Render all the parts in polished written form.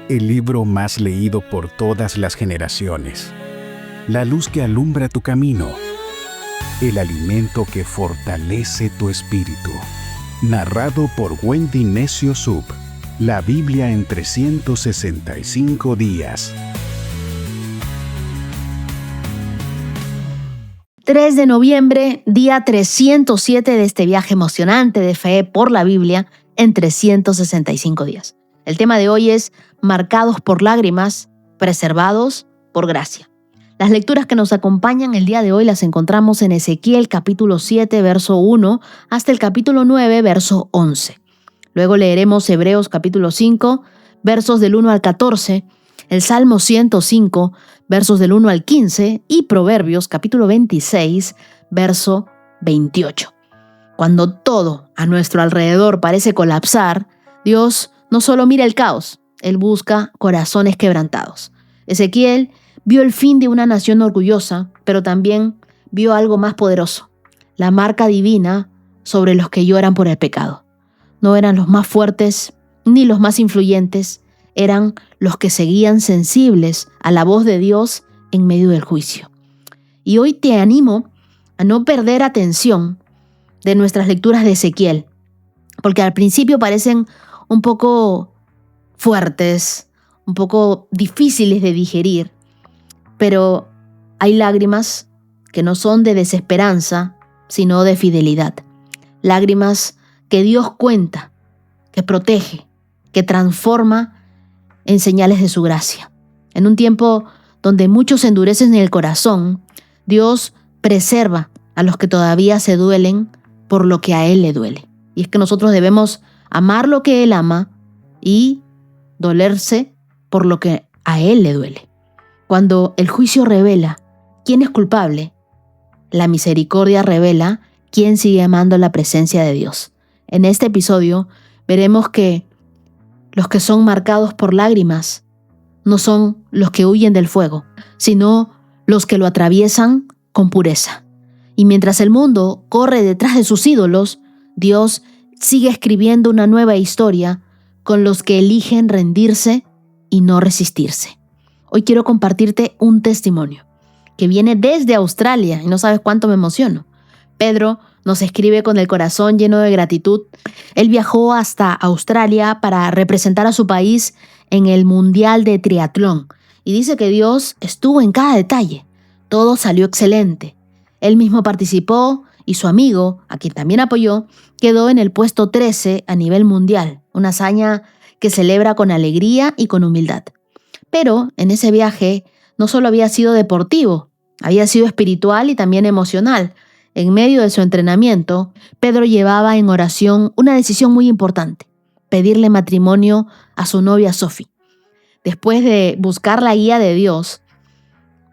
el libro más leído por todas las generaciones, la luz que alumbra tu camino, el alimento que fortalece tu espíritu. Narrado por Wendy Necio Sub, la Biblia en 365 días. 3 de noviembre, día 307 de este viaje emocionante de fe por la Biblia en 365 días. El tema de hoy es marcados por lágrimas, preservados por gracia. Las lecturas que nos acompañan el día de hoy las encontramos en Ezequiel capítulo 7, verso 1, hasta el capítulo 9, verso 11. Luego leeremos Hebreos capítulo 5, versos del 1 al 14, el Salmo 105, versos del 1 al 15 y Proverbios capítulo 26, verso 28. Cuando todo a nuestro alrededor parece colapsar, Dios no solo mira el caos, Él busca corazones quebrantados. Ezequiel vio el fin de una nación orgullosa, pero también vio algo más poderoso, la marca divina sobre los que lloran por el pecado. No eran los más fuertes ni los más influyentes, eran los que seguían sensibles a la voz de Dios en medio del juicio. Y hoy te animo a no perder atención de nuestras lecturas de Ezequiel, porque al principio parecen un poco fuertes, un poco difíciles de digerir, pero hay lágrimas que no son de desesperanza, sino de fidelidad. Lágrimas que Dios cuenta, que protege, que transforma en señales de su gracia. En un tiempo donde muchos se endurecen en el corazón, Dios preserva a los que todavía se duelen por lo que a Él le duele. Y es que nosotros debemos amar lo que Él ama y dolerse por lo que a Él le duele. Cuando el juicio revela quién es culpable, la misericordia revela quién sigue amando la presencia de Dios. En este episodio veremos que los que son marcados por lágrimas no son los que huyen del fuego, sino los que lo atraviesan con pureza. Y mientras el mundo corre detrás de sus ídolos, Dios sigue escribiendo una nueva historia con los que eligen rendirse y no resistirse. Hoy quiero compartirte un testimonio que viene desde Australia y no sabes cuánto me emociono. Pedro nos escribe con el corazón lleno de gratitud. Él viajó hasta Australia para representar a su país en el Mundial de Triatlón y dice que Dios estuvo en cada detalle. Todo salió excelente. Él mismo participó y su amigo, a quien también apoyó, quedó en el puesto 13 a nivel mundial, una hazaña que celebra con alegría y con humildad. Pero en ese viaje no solo había sido deportivo, había sido espiritual y también emocional. En medio de su entrenamiento, Pedro llevaba en oración una decisión muy importante: pedirle matrimonio a su novia Sophie. Después de buscar la guía de Dios,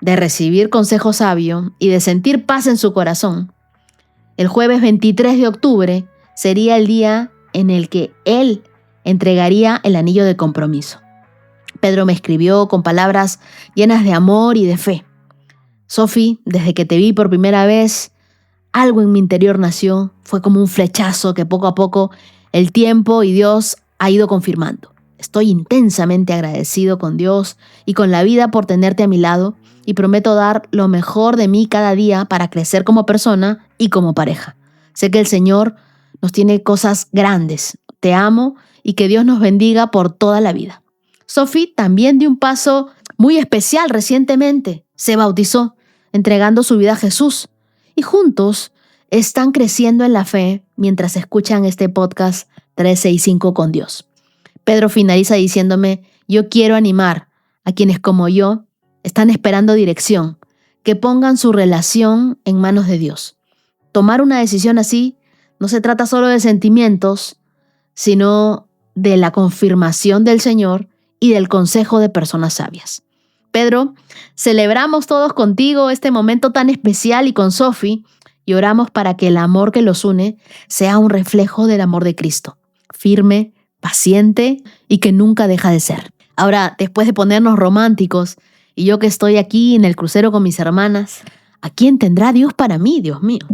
de recibir consejo sabio y de sentir paz en su corazón, el jueves 23 de octubre sería el día en el que él entregaría el anillo de compromiso. Pedro me escribió con palabras llenas de amor y de fe. Sophie, desde que te vi por primera vez, algo en mi interior nació. Fue como un flechazo que poco a poco el tiempo y Dios ha ido confirmando. Estoy intensamente agradecido con Dios y con la vida por tenerte a mi lado y prometo dar lo mejor de mí cada día para crecer como persona y como pareja. Sé que el Señor nos tiene cosas grandes. Te amo y que Dios nos bendiga por toda la vida. Sophie también dio un paso muy especial recientemente. Se bautizó, entregando su vida a Jesús. Y juntos están creciendo en la fe mientras escuchan este podcast 365 con Dios. Pedro finaliza diciéndome: yo quiero animar a quienes como yo están esperando dirección, que pongan su relación en manos de Dios. Tomar una decisión así no se trata solo de sentimientos, sino de la confirmación del Señor y del consejo de personas sabias. Pedro, celebramos todos contigo este momento tan especial y con Sophie y oramos para que el amor que los une sea un reflejo del amor de Cristo, firme, paciente y que nunca deja de ser. Ahora, después de ponernos románticos y yo que estoy aquí en el crucero con mis hermanas, ¿a quién tendrá Dios para mí, Dios mío?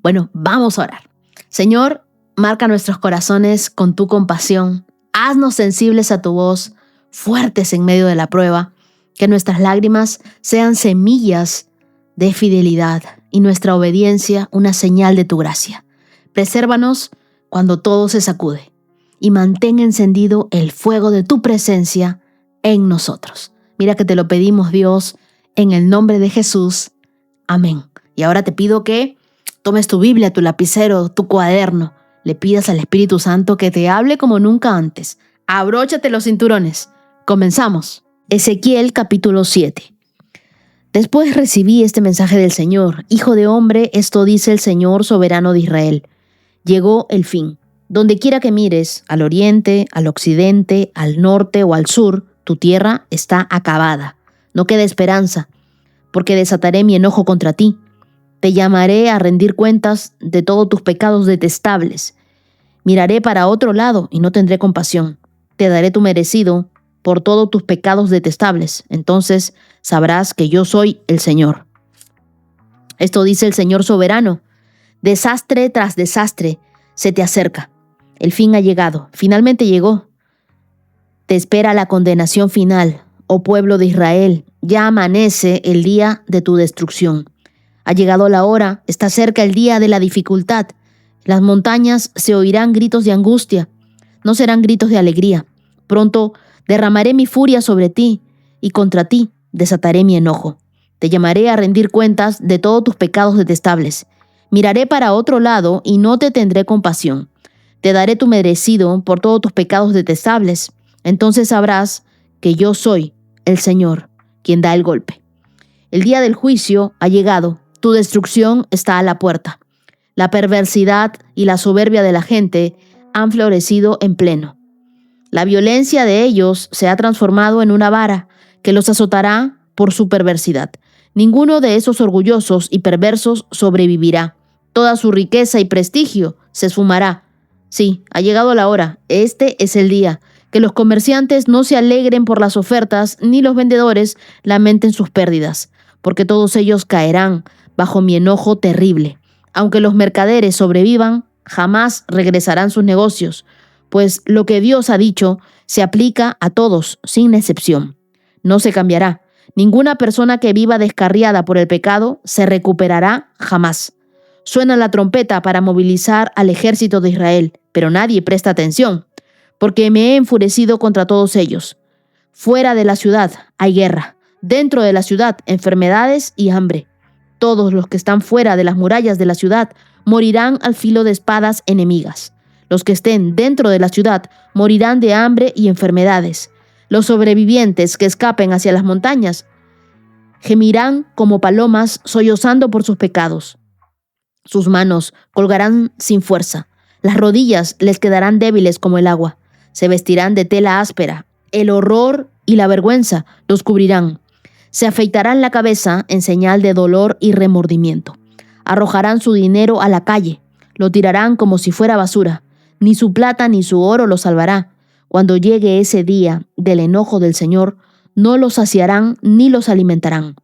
Bueno, vamos a orar. Señor, marca nuestros corazones con tu compasión. Haznos sensibles a tu voz. fuertes en medio de la prueba, que nuestras lágrimas sean semillas de fidelidad y nuestra obediencia una señal de tu gracia. Presérvanos cuando todo se sacude y mantén encendido el fuego de tu presencia en nosotros. Mira que te lo pedimos, Dios, en el nombre de Jesús. Amén. Y ahora te pido que tomes tu Biblia, tu lapicero, tu cuaderno, le pidas al Espíritu Santo que te hable como nunca antes. Abróchate los cinturones. Comenzamos. Ezequiel capítulo 7. Después recibí este mensaje del Señor. Hijo de hombre, esto dice el Señor soberano de Israel. Llegó el fin. Donde quiera que mires, al oriente, al occidente, al norte o al sur, tu tierra está acabada. No queda esperanza, porque desataré mi enojo contra ti. Te llamaré a rendir cuentas de todos tus pecados detestables. Miraré para otro lado y no tendré compasión. Te daré tu merecido por todos tus pecados detestables. Entonces sabrás que yo soy el Señor. Esto dice el Señor soberano. Desastre tras desastre se te acerca. El fin ha llegado. Finalmente llegó. Te espera la condenación final, oh pueblo de Israel. Ya amanece el día de tu destrucción. Ha llegado la hora, está cerca el día de la dificultad. En las montañas se oirán gritos de angustia, no serán gritos de alegría. Pronto derramaré mi furia sobre ti y contra ti desataré mi enojo. Te llamaré a rendir cuentas de todos tus pecados detestables. Miraré para otro lado y no te tendré compasión. Te daré tu merecido por todos tus pecados detestables. Entonces sabrás que yo soy el Señor, quien da el golpe. El día del juicio ha llegado. Tu destrucción está a la puerta. La perversidad y la soberbia de la gente han florecido en pleno. La violencia de ellos se ha transformado en una vara que los azotará por su perversidad. Ninguno de esos orgullosos y perversos sobrevivirá. Toda su riqueza y prestigio se esfumará. Sí, ha llegado la hora. Este es el día. Que los comerciantes no se alegren por las ofertas, ni los vendedores lamenten sus pérdidas, porque todos ellos caerán bajo mi enojo terrible. Aunque los mercaderes sobrevivan, jamás regresarán sus negocios, pues lo que Dios ha dicho se aplica a todos, sin excepción. No se cambiará. Ninguna persona que viva descarriada por el pecado se recuperará jamás. Suena la trompeta para movilizar al ejército de Israel, pero nadie presta atención, porque me he enfurecido contra todos ellos. Fuera de la ciudad hay guerra, dentro de la ciudad enfermedades y hambre. Todos los que están fuera de las murallas de la ciudad morirán al filo de espadas enemigas. Los que estén dentro de la ciudad morirán de hambre y enfermedades. Los sobrevivientes que escapen hacia las montañas gemirán como palomas sollozando por sus pecados. Sus manos colgarán sin fuerza. Las rodillas les quedarán débiles como el agua. Se vestirán de tela áspera. El horror y la vergüenza los cubrirán. Se afeitarán la cabeza en señal de dolor y remordimiento. Arrojarán su dinero a la calle. Lo tirarán como si fuera basura. Ni su plata ni su oro los salvará. Cuando llegue ese día del enojo del Señor, no los saciarán ni los alimentarán,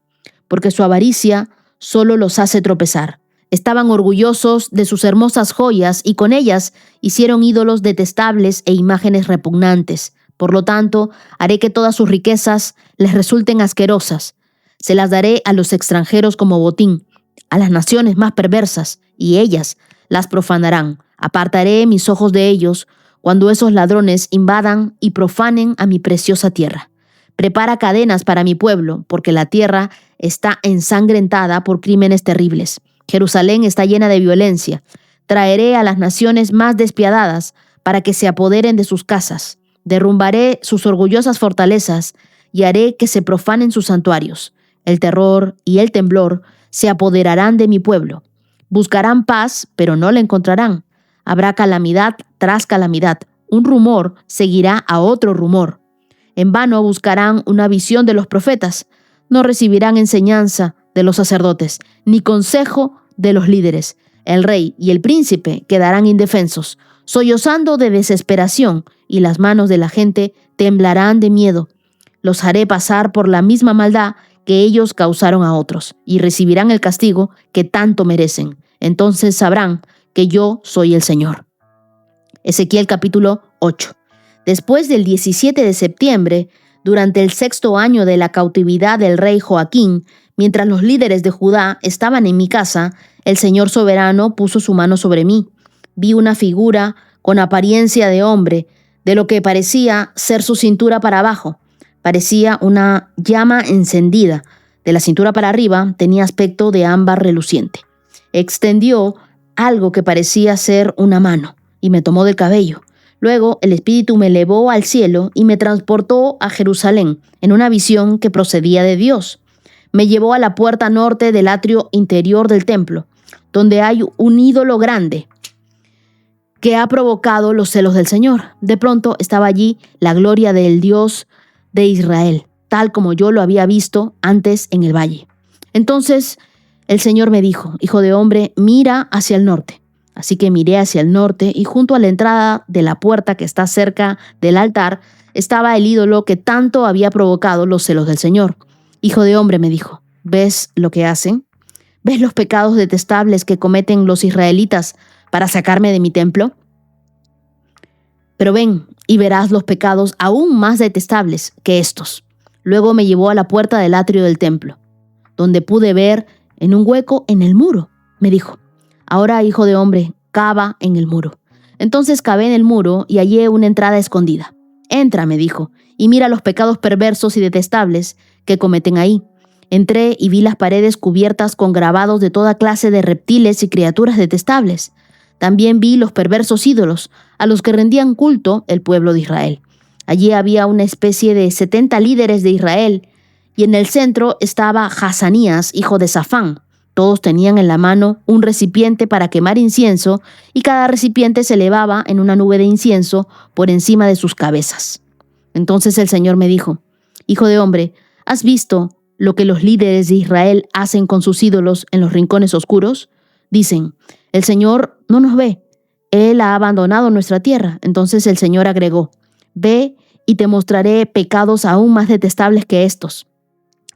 porque su avaricia solo los hace tropezar. Estaban orgullosos de sus hermosas joyas y con ellas hicieron ídolos detestables e imágenes repugnantes. Por lo tanto, haré que todas sus riquezas les resulten asquerosas. Se las daré a los extranjeros como botín, a las naciones más perversas, y ellas las profanarán. Apartaré mis ojos de ellos cuando esos ladrones invadan y profanen a mi preciosa tierra. Prepara cadenas para mi pueblo, porque la tierra está ensangrentada por crímenes terribles. Jerusalén está llena de violencia. Traeré a las naciones más despiadadas para que se apoderen de sus casas. Derrumbaré sus orgullosas fortalezas y haré que se profanen sus santuarios. El terror y el temblor se apoderarán de mi pueblo. Buscarán paz, pero no la encontrarán. Habrá calamidad tras calamidad. Un rumor seguirá a otro rumor. En vano buscarán una visión de los profetas. No recibirán enseñanza de los sacerdotes, ni consejo de los líderes. El rey y el príncipe quedarán indefensos, sollozando de desesperación, y las manos de la gente temblarán de miedo. Los haré pasar por la misma maldad que ellos causaron a otros, y recibirán el castigo que tanto merecen. Entonces sabrán que yo soy el Señor. Ezequiel capítulo 8. Después del 17 de septiembre, durante el 6º año de la cautividad del rey Joaquín, mientras los líderes de Judá estaban en mi casa, el Señor soberano puso su mano sobre mí. Vi una figura con apariencia de hombre, de lo que parecía ser su cintura para abajo. Parecía una llama encendida. De la cintura para arriba tenía aspecto de ámbar reluciente. Extendió algo que parecía ser una mano y me tomó del cabello. Luego el Espíritu me elevó al cielo y me transportó a Jerusalén en una visión que procedía de Dios. Me llevó a la puerta norte del atrio interior del templo, donde hay un ídolo grande que ha provocado los celos del Señor. De pronto estaba allí la gloria del Dios de Israel, tal como yo lo había visto antes en el valle. Entonces el Señor me dijo: Hijo de hombre, mira hacia el norte. Así que miré hacia el norte y junto a la entrada de la puerta que está cerca del altar estaba el ídolo que tanto había provocado los celos del Señor. Hijo de hombre, me dijo, ¿ves lo que hacen? ¿Ves los pecados detestables que cometen los israelitas para sacarme de mi templo? Pero ven y verás los pecados aún más detestables que estos. Luego me llevó a la puerta del atrio del templo, donde pude ver en un hueco en el muro. Me dijo: Ahora, hijo de hombre, cava en el muro. Entonces cavé en el muro y hallé una entrada escondida. Entra, me dijo, y mira los pecados perversos y detestables que cometen ahí. Entré y vi las paredes cubiertas con grabados de toda clase de reptiles y criaturas detestables. También vi los perversos ídolos a los que rendían culto el pueblo de Israel. Allí había una especie de 70 líderes de Israel, y en el centro estaba Hazanías, hijo de Safán. Todos tenían en la mano un recipiente para quemar incienso, y cada recipiente se elevaba en una nube de incienso por encima de sus cabezas. Entonces el Señor me dijo: Hijo de hombre, ¿has visto lo que los líderes de Israel hacen con sus ídolos en los rincones oscuros? Dicen: el Señor no nos ve, Él ha abandonado nuestra tierra. Entonces el Señor agregó: Ve y te mostraré pecados aún más detestables que estos.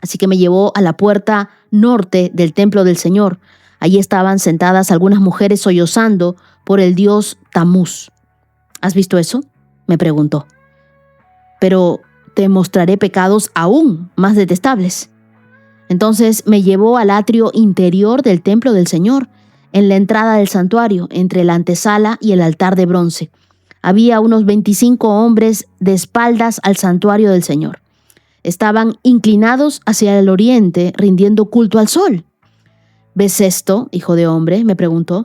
Así que me llevó a la puerta norte del templo del Señor. Allí estaban sentadas algunas mujeres sollozando por el dios Tamuz. ¿Has visto eso?, me preguntó. Pero te mostraré pecados aún más detestables. Entonces me llevó al atrio interior del templo del Señor, en la entrada del santuario, entre la antesala y el altar de bronce. Había unos 25 hombres de espaldas al santuario del Señor. Estaban inclinados hacia el oriente, rindiendo culto al sol. ¿Ves esto, hijo de hombre?, me preguntó.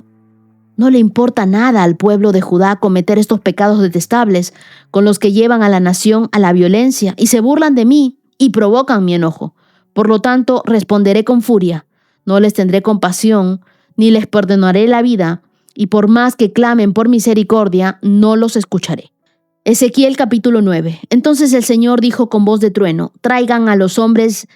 No le importa nada al pueblo de Judá cometer estos pecados detestables con los que llevan a la nación a la violencia y se burlan de mí y provocan mi enojo. Por lo tanto, responderé con furia. No les tendré compasión, ni les perdonaré la vida, y por más que clamen por misericordia, no los escucharé. Ezequiel capítulo 9. Entonces el Señor dijo con voz de trueno: Traigan a los hombres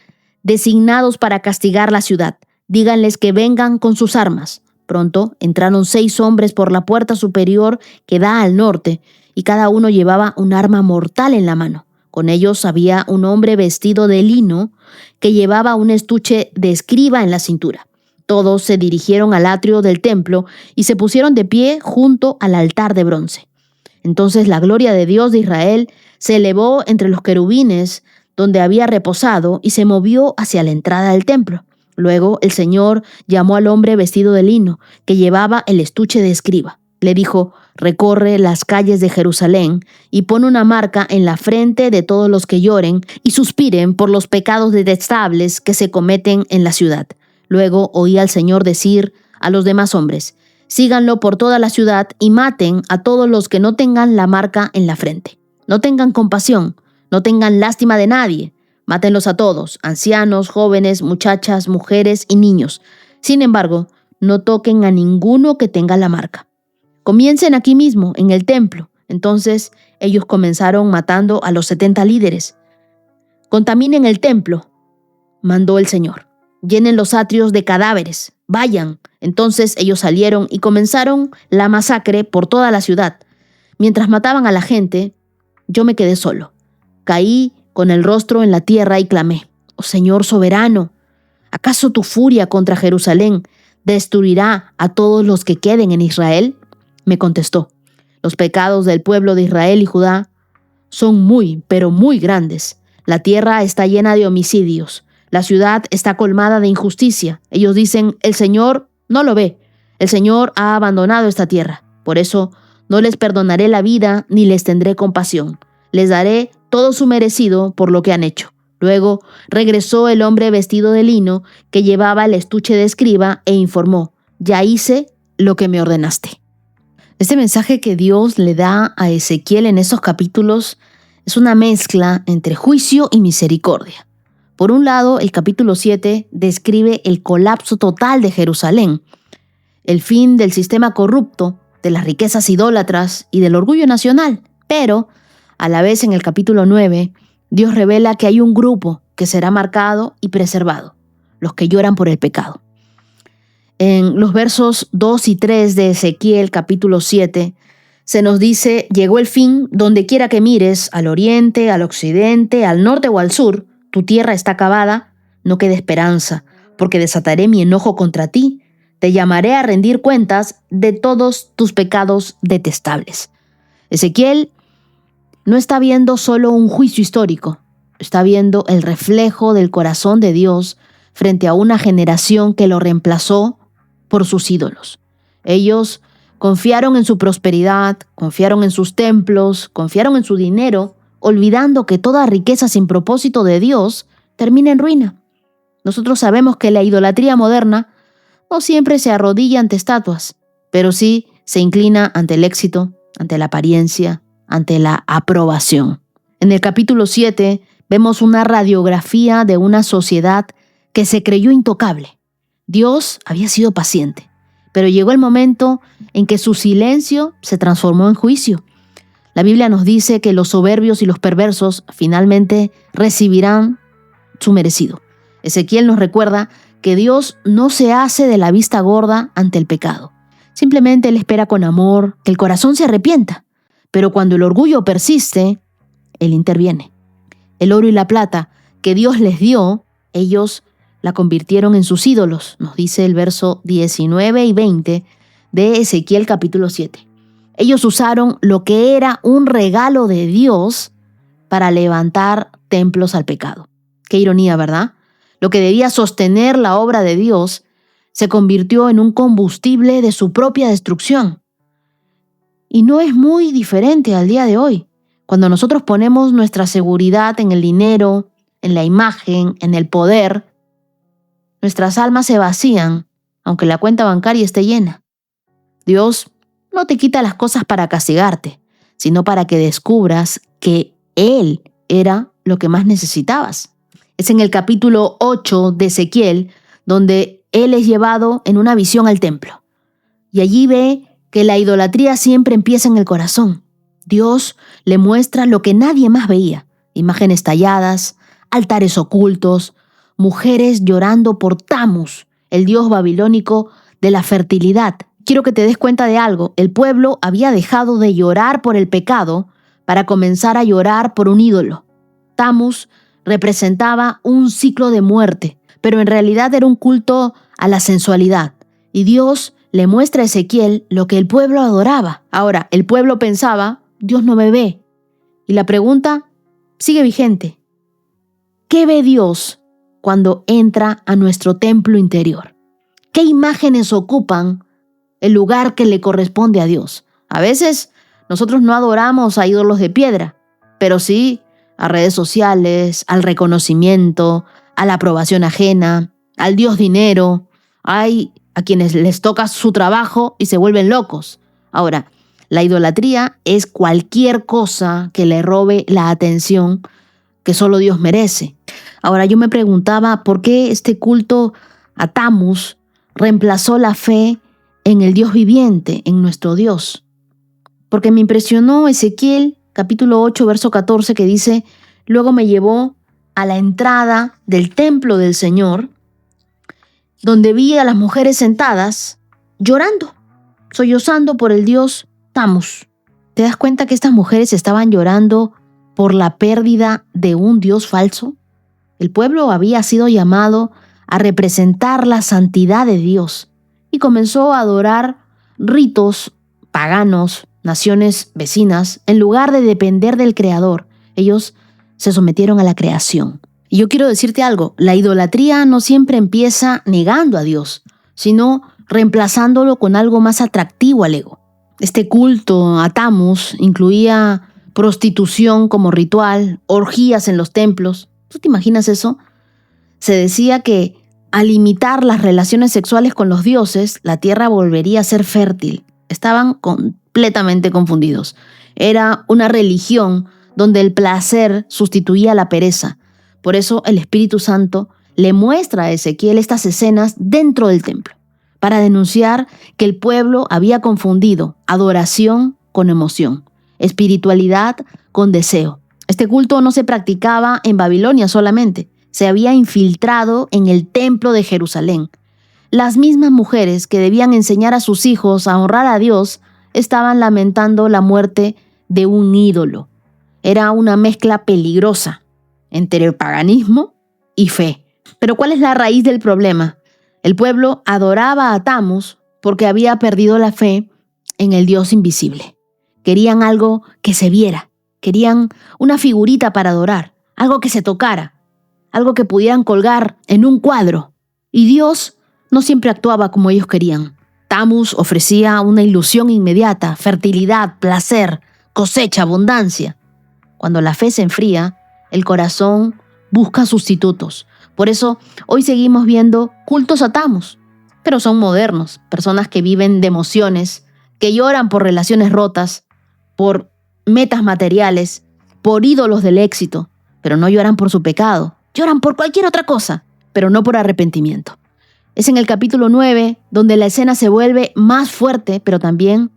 designados para castigar la ciudad. Díganles que vengan con sus armas. Pronto entraron 6 hombres por la puerta superior que da al norte, y cada uno llevaba un arma mortal en la mano. Con ellos había un hombre vestido de lino que llevaba un estuche de escriba en la cintura. Todos se dirigieron al atrio del templo y se pusieron de pie junto al altar de bronce. Entonces la gloria de Dios de Israel se elevó entre los querubines donde había reposado y se movió hacia la entrada del templo. Luego el Señor llamó al hombre vestido de lino que llevaba el estuche de escriba. Le dijo: recorre las calles de Jerusalén y pon una marca en la frente de todos los que lloren y suspiren por los pecados detestables que se cometen en la ciudad. Luego oí al Señor decir a los demás hombres: síganlo por toda la ciudad y maten a todos los que no tengan la marca en la frente. No tengan compasión, no tengan lástima de nadie. Mátenlos a todos, ancianos, jóvenes, muchachas, mujeres y niños. Sin embargo, no toquen a ninguno que tenga la marca. Comiencen aquí mismo, en el templo. Entonces ellos comenzaron matando a los 70 líderes. Contaminen el templo, mandó el Señor. Llenen los atrios de cadáveres. Vayan. Entonces ellos salieron y comenzaron la masacre por toda la ciudad. Mientras mataban a la gente, yo me quedé solo. Caí con el rostro en la tierra y clamé: oh Señor soberano, ¿acaso tu furia contra Jerusalén destruirá a todos los que queden en Israel? Me contestó: los pecados del pueblo de Israel y Judá son muy, pero muy grandes. La tierra está llena de homicidios. La ciudad está colmada de injusticia. Ellos dicen, el Señor no lo ve. El Señor ha abandonado esta tierra. Por eso no les perdonaré la vida ni les tendré compasión. Les daré todo su merecido por lo que han hecho. Luego regresó el hombre vestido de lino que llevaba el estuche de escriba e informó, ya hice lo que me ordenaste. Este mensaje que Dios le da a Ezequiel en esos capítulos es una mezcla entre juicio y misericordia. Por un lado, el capítulo 7 describe el colapso total de Jerusalén, el fin del sistema corrupto, de las riquezas idólatras y del orgullo nacional. Pero, a la vez en el capítulo 9, Dios revela que hay un grupo que será marcado y preservado, los que lloran por el pecado. En los versos 2 y 3 de Ezequiel capítulo 7, se nos dice, llegó el fin, donde quiera que mires, al oriente, al occidente, al norte o al sur, tu tierra está acabada, no quede esperanza, porque desataré mi enojo contra ti, te llamaré a rendir cuentas de todos tus pecados detestables. Ezequiel no está viendo solo un juicio histórico, está viendo el reflejo del corazón de Dios frente a una generación que lo reemplazó por sus ídolos. Ellos confiaron en su prosperidad, confiaron en sus templos, confiaron en su dinero, olvidando que toda riqueza sin propósito de Dios termina en ruina. Nosotros sabemos que la idolatría moderna no siempre se arrodilla ante estatuas, pero sí se inclina ante el éxito, ante la apariencia, ante la aprobación. En el capítulo 7 vemos una radiografía de una sociedad que se creyó intocable. Dios había sido paciente, pero llegó el momento en que su silencio se transformó en juicio. La Biblia nos dice que los soberbios y los perversos finalmente recibirán su merecido. Ezequiel nos recuerda que Dios no se hace de la vista gorda ante el pecado. Simplemente Él espera con amor que el corazón se arrepienta. Pero cuando el orgullo persiste, Él interviene. El oro y la plata que Dios les dio, ellos la convirtieron en sus ídolos, nos dice el verso 19 y 20 de Ezequiel capítulo 7. Ellos usaron lo que era un regalo de Dios para levantar templos al pecado. Qué ironía, ¿verdad? Lo que debía sostener la obra de Dios se convirtió en un combustible de su propia destrucción. Y no es muy diferente al día de hoy. Cuando nosotros ponemos nuestra seguridad en el dinero, en la imagen, en el poder, nuestras almas se vacían, aunque la cuenta bancaria esté llena. Dios no te quita las cosas para castigarte, sino para que descubras que Él era lo que más necesitabas. Es en el capítulo 8 de Ezequiel donde Él es llevado en una visión al templo. Y allí ve que la idolatría siempre empieza en el corazón. Dios le muestra lo que nadie más veía: imágenes talladas, altares ocultos, mujeres llorando por Tammuz, el dios babilónico de la fertilidad. Quiero que te des cuenta de algo: el pueblo había dejado de llorar por el pecado para comenzar a llorar por un ídolo. Tammuz representaba un ciclo de muerte, pero en realidad era un culto a la sensualidad. Y Dios le muestra a Ezequiel lo que el pueblo adoraba. Ahora, el pueblo pensaba, Dios no me ve. Y la pregunta sigue vigente. ¿Qué ve Dios cuando entra a nuestro templo interior? ¿Qué imágenes ocupan el lugar que le corresponde a Dios? A veces nosotros no adoramos a ídolos de piedra, pero sí a redes sociales, al reconocimiento, a la aprobación ajena, al Dios dinero. Hay a quienes les toca su trabajo y se vuelven locos. Ahora, la idolatría es cualquier cosa que le robe la atención que solo Dios merece. Ahora, yo me preguntaba por qué este culto a Tammuz reemplazó la fe en el Dios viviente, en nuestro Dios. Porque me impresionó Ezequiel capítulo 8, verso 14, que dice, luego me llevó a la entrada del templo del Señor, donde vi a las mujeres sentadas, llorando, sollozando por el dios Tammuz. ¿Te das cuenta que estas mujeres estaban llorando por la pérdida de un dios falso? El pueblo había sido llamado a representar la santidad de Dios y comenzó a adorar ritos paganos, naciones vecinas, en lugar de depender del Creador, ellos se sometieron a la creación. Y yo quiero decirte algo, la idolatría no siempre empieza negando a Dios, sino reemplazándolo con algo más atractivo al ego. Este culto a Tammuz incluía prostitución como ritual, orgías en los templos. ¿Tú te imaginas eso? Se decía que al imitar las relaciones sexuales con los dioses, la tierra volvería a ser fértil. Estaban completamente confundidos. Era una religión donde el placer sustituía la pereza. Por eso el Espíritu Santo le muestra a Ezequiel estas escenas dentro del templo, para denunciar que el pueblo había confundido adoración con emoción, espiritualidad con deseo. Este culto no se practicaba en Babilonia solamente, se había infiltrado en el templo de Jerusalén. Las mismas mujeres que debían enseñar a sus hijos a honrar a Dios estaban lamentando la muerte de un ídolo. Era una mezcla peligrosa entre el paganismo y fe. Pero ¿cuál es la raíz del problema? El pueblo adoraba a Tammuz porque había perdido la fe en el Dios invisible. Querían algo que se viera, querían una figurita para adorar, algo que se tocara, algo que pudieran colgar en un cuadro. Y Dios no siempre actuaba como ellos querían. Tammuz ofrecía una ilusión inmediata, fertilidad, placer, cosecha, abundancia. Cuando la fe se enfría, el corazón busca sustitutos. Por eso, hoy seguimos viendo cultos a Tammuz, pero son modernos, personas que viven de emociones, que lloran por relaciones rotas, por metas materiales, por ídolos del éxito, pero no lloran por su pecado, lloran por cualquier otra cosa, pero no por arrepentimiento. Es en el capítulo 9 donde la escena se vuelve más fuerte, pero también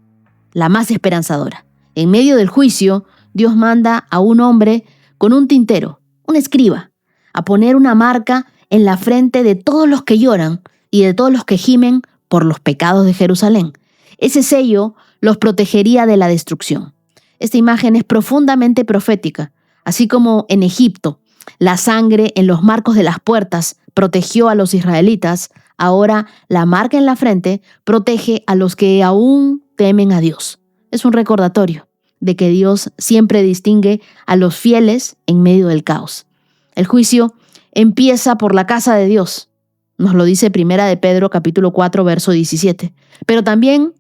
la más esperanzadora. En medio del juicio, Dios manda a un hombre con un tintero, un escriba, a poner una marca en la frente de todos los que lloran y de todos los que gimen por los pecados de Jerusalén. Ese sello los protegería de la destrucción. Esta imagen es profundamente profética. Así como en Egipto, la sangre en los marcos de las puertas protegió a los israelitas, ahora la marca en la frente protege a los que aún temen a Dios. Es un recordatorio de que Dios siempre distingue a los fieles en medio del caos. El juicio empieza por la casa de Dios. Nos lo dice 1 de Pedro capítulo 4, verso 17. Pero también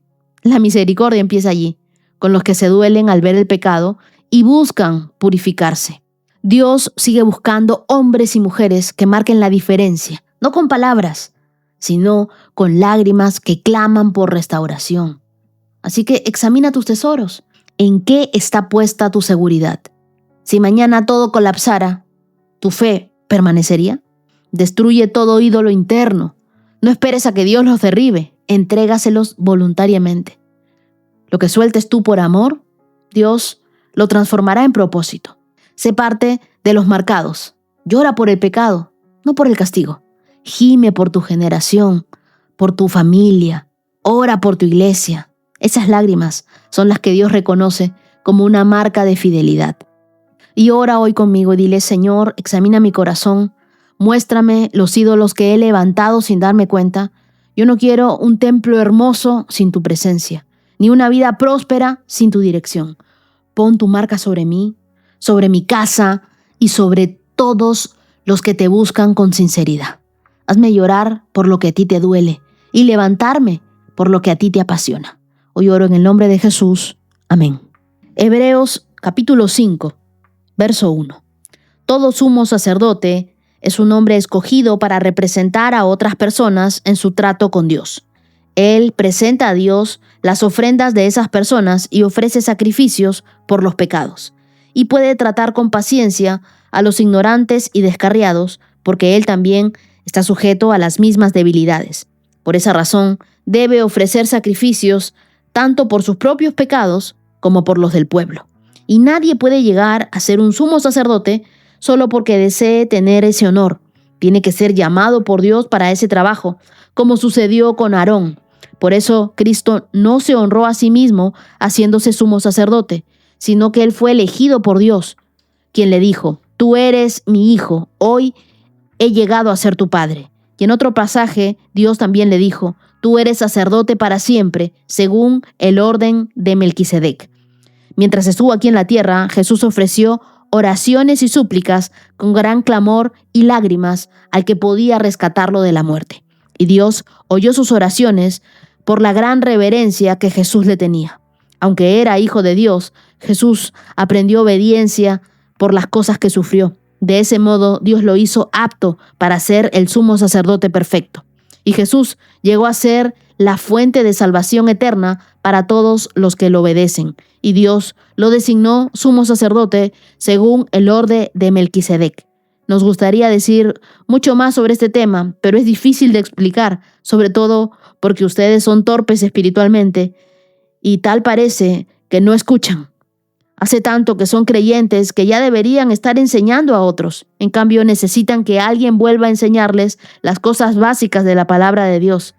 la misericordia empieza allí, con los que se duelen al ver el pecado y buscan purificarse. Dios sigue buscando hombres y mujeres que marquen la diferencia, no con palabras, sino con lágrimas que claman por restauración. Así que examina tus tesoros. ¿En qué está puesta tu seguridad? Si mañana todo colapsara, ¿tu fe permanecería? Destruye todo ídolo interno. No esperes a que Dios los derribe. Entrégaselos voluntariamente. Lo que sueltes tú por amor, Dios lo transformará en propósito. Sé parte de los marcados. Llora por el pecado, no por el castigo. Gime por tu generación, por tu familia. Ora por tu iglesia. Esas lágrimas son las que Dios reconoce como una marca de fidelidad. Y ora hoy conmigo y dile: Señor, examina mi corazón, muéstrame los ídolos que he levantado sin darme cuenta. Yo no quiero un templo hermoso sin tu presencia, ni una vida próspera sin tu dirección. Pon tu marca sobre mí, sobre mi casa y sobre todos los que te buscan con sinceridad. Hazme llorar por lo que a ti te duele y levantarme por lo que a ti te apasiona. Hoy oro en el nombre de Jesús. Amén. Hebreos capítulo 5, verso 1. Todo sumo sacerdote es un hombre escogido para representar a otras personas en su trato con Dios. Él presenta a Dios las ofrendas de esas personas y ofrece sacrificios por los pecados. Y puede tratar con paciencia a los ignorantes y descarriados, porque él también está sujeto a las mismas debilidades. Por esa razón, debe ofrecer sacrificios tanto por sus propios pecados como por los del pueblo. Y nadie puede llegar a ser un sumo sacerdote solo porque desee tener ese honor. Tiene que ser llamado por Dios para ese trabajo, como sucedió con Aarón. Por eso Cristo no se honró a sí mismo haciéndose sumo sacerdote, sino que él fue elegido por Dios, quien le dijo: tú eres mi hijo, hoy he llegado a ser tu padre. Y en otro pasaje, Dios también le dijo: tú eres sacerdote para siempre, según el orden de Melquisedec. Mientras estuvo aquí en la tierra, Jesús ofreció oraciones y súplicas con gran clamor y lágrimas al que podía rescatarlo de la muerte. Y Dios oyó sus oraciones por la gran reverencia que Jesús le tenía. Aunque era hijo de Dios, Jesús aprendió obediencia por las cosas que sufrió. De ese modo, Dios lo hizo apto para ser el sumo sacerdote perfecto. Y Jesús llegó a ser la fuente de salvación eterna para todos los que lo obedecen. Y Dios lo designó sumo sacerdote según el orden de Melquisedec. Nos gustaría decir mucho más sobre este tema, pero es difícil de explicar, sobre todo porque ustedes son torpes espiritualmente y tal parece que no escuchan. Hace tanto que son creyentes que ya deberían estar enseñando a otros. En cambio, necesitan que alguien vuelva a enseñarles las cosas básicas de la palabra de Dios.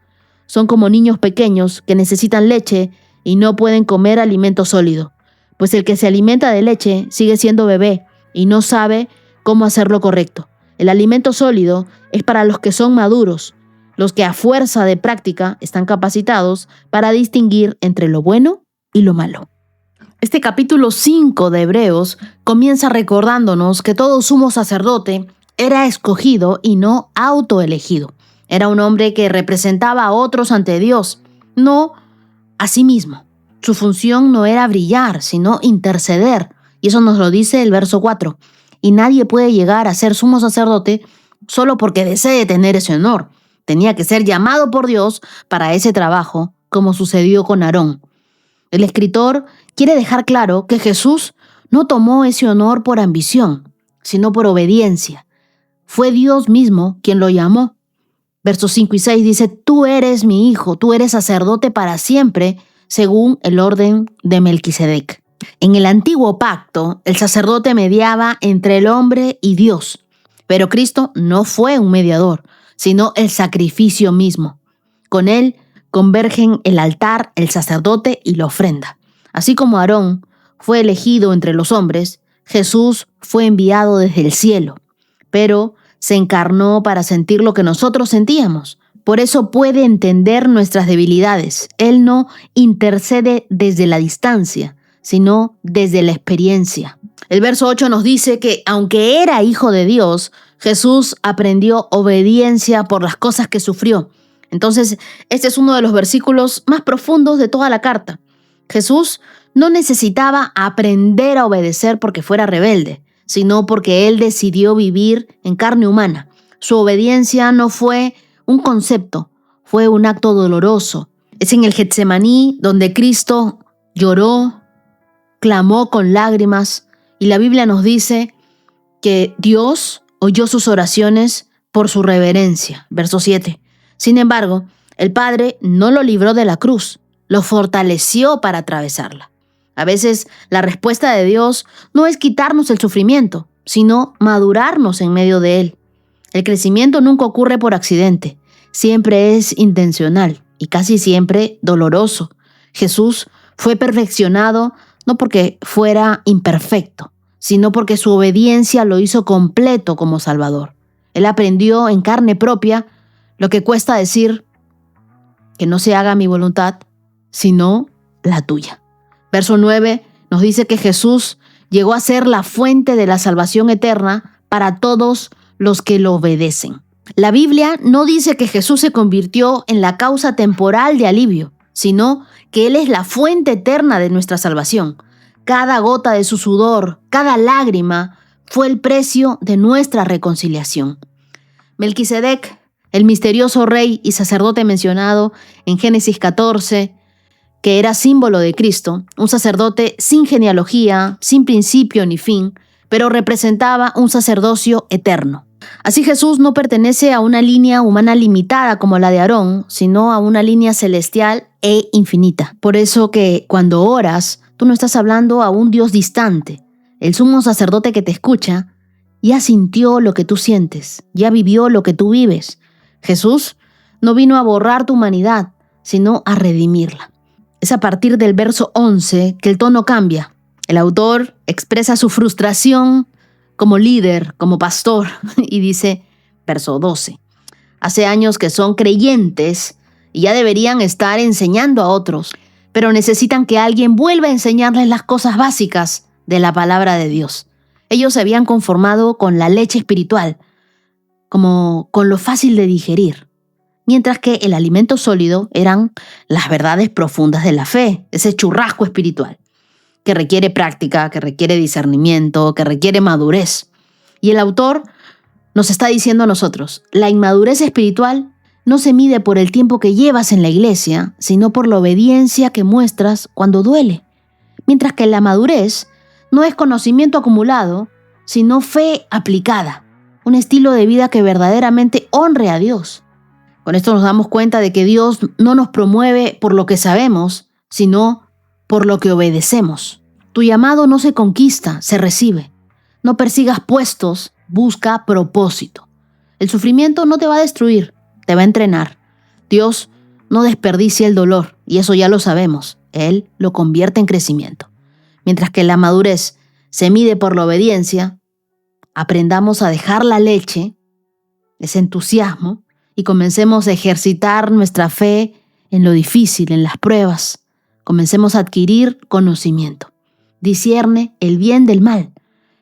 Son como niños pequeños que necesitan leche y no pueden comer alimento sólido, pues el que se alimenta de leche sigue siendo bebé y no sabe cómo hacer lo correcto. El alimento sólido es para los que son maduros, los que a fuerza de práctica están capacitados para distinguir entre lo bueno y lo malo. Este capítulo 5 de Hebreos comienza recordándonos que todo sumo sacerdote era escogido y no autoelegido. Era un hombre que representaba a otros ante Dios, no a sí mismo. Su función no era brillar, sino interceder. Y eso nos lo dice el verso 4. Y nadie puede llegar a ser sumo sacerdote solo porque desee tener ese honor. Tenía que ser llamado por Dios para ese trabajo, como sucedió con Aarón. El escritor quiere dejar claro que Jesús no tomó ese honor por ambición, sino por obediencia. Fue Dios mismo quien lo llamó. Versos 5 y 6 dice, tú eres mi hijo, tú eres sacerdote para siempre, según el orden de Melquisedec. En el antiguo pacto, el sacerdote mediaba entre el hombre y Dios, pero Cristo no fue un mediador, sino el sacrificio mismo. Con él convergen el altar, el sacerdote y la ofrenda. Así como Aarón fue elegido entre los hombres, Jesús fue enviado desde el cielo, pero se encarnó para sentir lo que nosotros sentíamos. Por eso puede entender nuestras debilidades. Él no intercede desde la distancia, sino desde la experiencia. El verso 8 nos dice que aunque era hijo de Dios, Jesús aprendió obediencia por las cosas que sufrió. Entonces, este es uno de los versículos más profundos de toda la carta. Jesús no necesitaba aprender a obedecer porque fuera rebelde, sino porque él decidió vivir en carne humana. Su obediencia no fue un concepto, fue un acto doloroso. Es en el Getsemaní donde Cristo lloró, clamó con lágrimas, y la Biblia nos dice que Dios oyó sus oraciones por su reverencia. Verso 7. Sin embargo, el Padre no lo libró de la cruz, lo fortaleció para atravesarla. A veces la respuesta de Dios no es quitarnos el sufrimiento, sino madurarnos en medio de él. El crecimiento nunca ocurre por accidente, siempre es intencional y casi siempre doloroso. Jesús fue perfeccionado no porque fuera imperfecto, sino porque su obediencia lo hizo completo como Salvador. Él aprendió en carne propia lo que cuesta decir que no se haga mi voluntad, sino la tuya. Verso 9 nos dice que Jesús llegó a ser la fuente de la salvación eterna para todos los que lo obedecen. La Biblia no dice que Jesús se convirtió en la causa temporal de alivio, sino que Él es la fuente eterna de nuestra salvación. Cada gota de su sudor, cada lágrima, fue el precio de nuestra reconciliación. Melquisedec, el misterioso rey y sacerdote mencionado en Génesis 14, que era símbolo de Cristo, un sacerdote sin genealogía, sin principio ni fin, pero representaba un sacerdocio eterno. Así Jesús no pertenece a una línea humana limitada como la de Aarón, sino a una línea celestial e infinita. Por eso que cuando oras, tú no estás hablando a un Dios distante. El sumo sacerdote que te escucha ya sintió lo que tú sientes, ya vivió lo que tú vives. Jesús no vino a borrar tu humanidad, sino a redimirla. Es a partir del verso 11 que el tono cambia. El autor expresa su frustración como líder, como pastor, y dice, verso 12, hace años que son creyentes y ya deberían estar enseñando a otros, pero necesitan que alguien vuelva a enseñarles las cosas básicas de la palabra de Dios. Ellos se habían conformado con la leche espiritual, como con lo fácil de digerir, mientras que el alimento sólido eran las verdades profundas de la fe, ese churrasco espiritual, que requiere práctica, que requiere discernimiento, que requiere madurez. Y el autor nos está diciendo a nosotros, la inmadurez espiritual no se mide por el tiempo que llevas en la iglesia, sino por la obediencia que muestras cuando duele. Mientras que la madurez no es conocimiento acumulado, sino fe aplicada, un estilo de vida que verdaderamente honre a Dios. Con esto nos damos cuenta de que Dios no nos promueve por lo que sabemos, sino por lo que obedecemos. Tu llamado no se conquista, se recibe. No persigas puestos, busca propósito. El sufrimiento no te va a destruir, te va a entrenar. Dios no desperdicia el dolor, y eso ya lo sabemos. Él lo convierte en crecimiento. Mientras que la madurez se mide por la obediencia, aprendamos a dejar la leche, ese entusiasmo, y comencemos a ejercitar nuestra fe en lo difícil, en las pruebas. Comencemos a adquirir conocimiento. Discierne el bien del mal.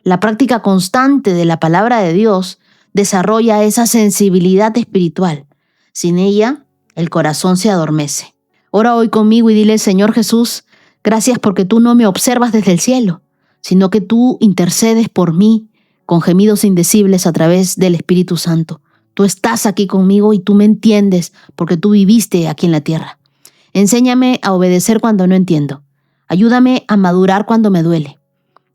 La práctica constante de la palabra de Dios desarrolla esa sensibilidad espiritual. Sin ella, el corazón se adormece. Ora hoy conmigo y dile, Señor Jesús, gracias porque tú no me observas desde el cielo, sino que tú intercedes por mí con gemidos indecibles a través del Espíritu Santo. Tú estás aquí conmigo y tú me entiendes porque tú viviste aquí en la tierra. Enséñame a obedecer cuando no entiendo. Ayúdame a madurar cuando me duele.